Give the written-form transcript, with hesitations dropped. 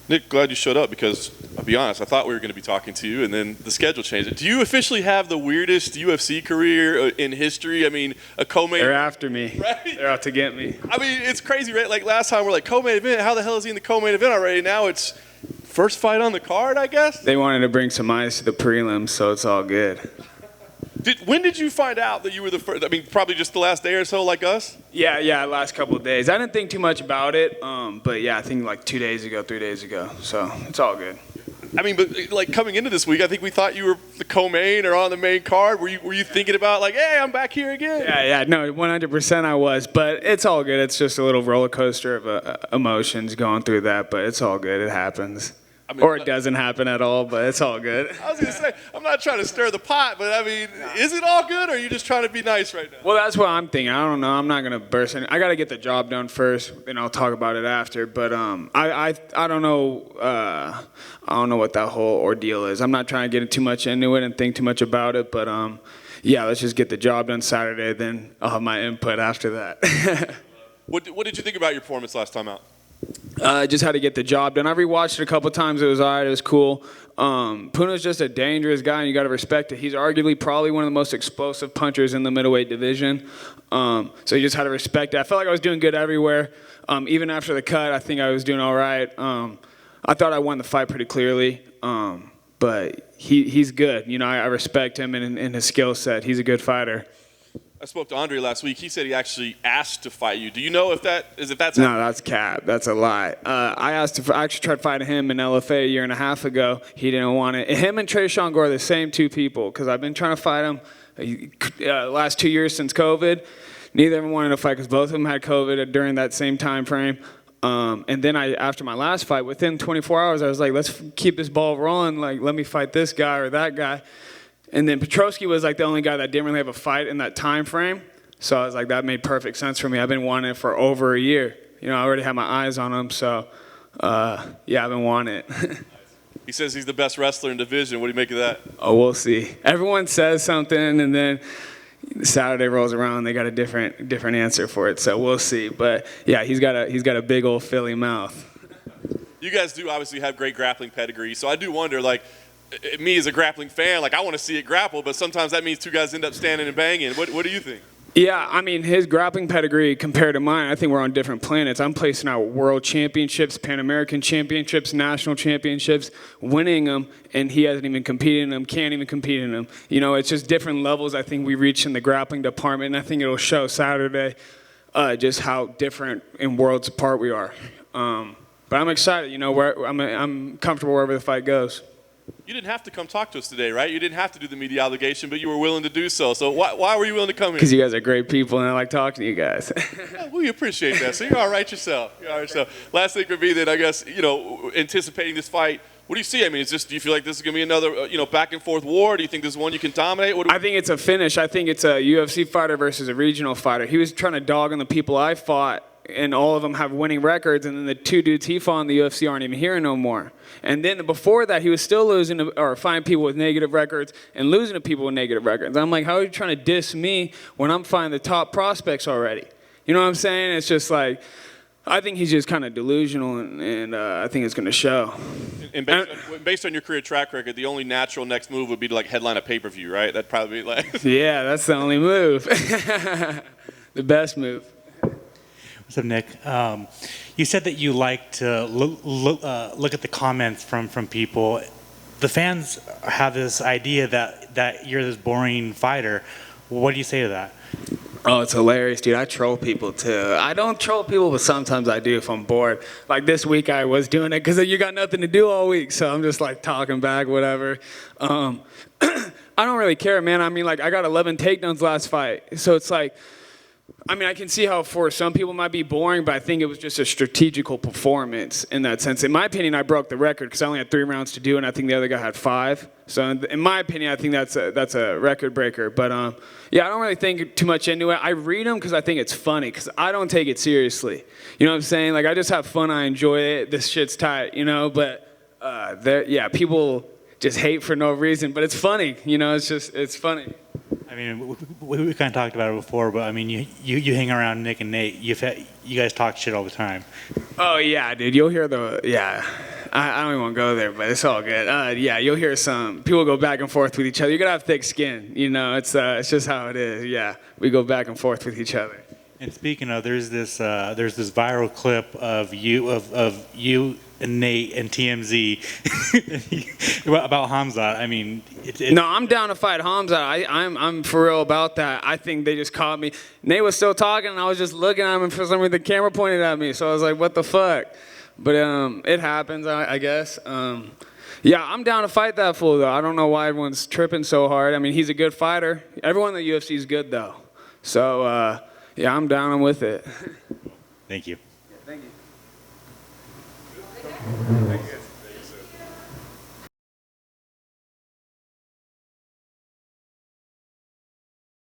Nick, glad you showed up because, I'll be honest, I thought we were going to be talking to you, and then the schedule changed. Do you officially have the weirdest UFC career in history? I mean, a co-main... They're after me. Right? They're out to get me. I mean, it's crazy, right? Like, last time we're like, co-main event, how the hell is he in the co-main event already? Now it's first fight on the card, I guess? They wanted to bring some ice to the prelims, so it's all good. When did you find out that you were the first? I mean, probably just the last day or so, like us? Yeah, last couple of days. I didn't think too much about it, but yeah, I think like 2 days ago, 3 days ago. So it's all good. I mean, but like coming into this week, I think we thought you were the co-main or on the main card. Were you thinking about like, hey, I'm back here again? Yeah, no, 100% I was, but it's all good. It's just a little roller coaster of emotions going through that, but it's all good. It happens. I mean, or it doesn't happen at all, but it's all good. I was going to say, I'm not trying to stir the pot, but I mean, is it all good, or are you just trying to be nice right now? Well, that's what I'm thinking. I don't know. I'm not going to burst in. I got to get the job done first, and I'll talk about it after. But I don't know. I don't know what that whole ordeal is. I'm not trying to get too much into it and think too much about it. But yeah, let's just get the job done Saturday. Then I'll have my input after that. What did you think about your performance last time out? Just had to get the job done. I rewatched it a couple times. It was all right. It was cool. Puna's just a dangerous guy, and you got to respect it. He's arguably probably one of the most explosive punchers in the middleweight division. So you just had to respect it. I felt like I was doing good everywhere. Even after the cut, I think I was doing all right. I thought I won the fight pretty clearly. But he's good. You know, I respect him and his skill set. He's a good fighter. I spoke to Andre last week. He said he actually asked to fight you. Do you know if that's No, that's cap. That's a lie. I actually tried fighting him in LFA a year and a half ago. He didn't want it. Him and Tresean Gore are the same two people because I've been trying to fight him last 2 years since COVID. Neither of them wanted to fight because both of them had COVID during that same time frame. And then after my last fight, within 24 hours, I was like, let's keep this ball rolling. Like, let me fight this guy or that guy. And then Petrowski was like the only guy that didn't really have a fight in that time frame. So I was like, that made perfect sense for me. I've been wanting it for over a year. You know, I already had my eyes on him. So, yeah, I've been wanting it. He says he's the best wrestler in division. What do you make of that? Oh, we'll see. Everyone says something, and then Saturday rolls around, they got a different answer for it. So we'll see. But yeah, he's got a big old Philly mouth. You guys do obviously have great grappling pedigree. So I do wonder, like, me as a grappling fan, like I want to see it grapple, but sometimes that means two guys end up standing and banging. What do you think? Yeah, I mean, his grappling pedigree compared to mine, I think we're on different planets. I'm placing out world championships, Pan American championships, national championships, winning them, and he hasn't even competed in them, can't even compete in them. You know, it's just different levels I think we reach in the grappling department, and I think it'll show Saturday just how different in worlds apart we are. But I'm excited. You know, I'm comfortable wherever the fight goes. You didn't have to come talk to us today, right? You didn't have to do the media obligation, but you were willing to do so. So why were you willing to come here? Because you guys are great people, and I like talking to you guys. Yeah, we appreciate that. So you're all right yourself. You're all right yourself. Last thing would be that, I guess, you know, anticipating this fight, what do you see? I mean, do you feel like this is going to be another, back and forth war? Do you think this is one you can dominate? I think it's a finish. I think it's a UFC fighter versus a regional fighter. He was trying to dog on the people I fought, and all of them have winning records, and then the two dudes he fought in the UFC aren't even here no more. And then before that, he was still losing or fighting people with negative records and losing to people with negative records. I'm like, how are you trying to diss me when I'm fighting the top prospects already? You know what I'm saying? It's just like, I think he's just kind of delusional, and I think it's going to show. And based on your career track record, the only natural next move would be to like headline a pay-per-view, right? That'd probably be like... Yeah, that's the only move. The best move. What's up, Nick? You said that you like to look at the comments from people. The fans have this idea that you're this boring fighter. What do you say to that? Oh, it's hilarious, dude. I troll people, too. I don't troll people, but sometimes I do if I'm bored. Like this week I was doing it because you got nothing to do all week, so I'm just like talking back, whatever. I don't really care, man. I mean, like I got 11 takedowns last fight, so it's like, I mean, I can see how for some people it might be boring, but I think it was just a strategical performance in that sense. In my opinion, I broke the record because I only had 3 rounds to do, and I think the other guy had 5. So in my opinion, I think that's a record breaker. But yeah, I don't really think too much into it. I read them because I think it's funny because I don't take it seriously. You know what I'm saying? Like I just have fun. I enjoy it. This shit's tight, you know. But yeah, people just hate for no reason. But it's funny, you know. It's funny. I mean, we kind of talked about it before, but I mean, you hang around Nick and Nate. You guys talk shit all the time. Oh yeah, dude. You'll hear I don't even want to go there, but it's all good. Yeah, you'll hear some people go back and forth with each other. You gotta have thick skin, you know. It's just how it is. Yeah, we go back and forth with each other. And speaking of, there's this viral clip of you and Nate and TMZ about Hamzat. I mean, no, I'm down to fight Hamzat. I'm for real about that. I think they just caught me. Nate was still talking, and I was just looking at him, and for some reason the camera pointed at me. So I was like, what the fuck? But it happens, I guess. Yeah, I'm down to fight that fool, though. I don't know why everyone's tripping so hard. I mean, he's a good fighter. Everyone in the UFC is good, though. So, yeah, I'm down. I'm with it. Thank you. Thank you.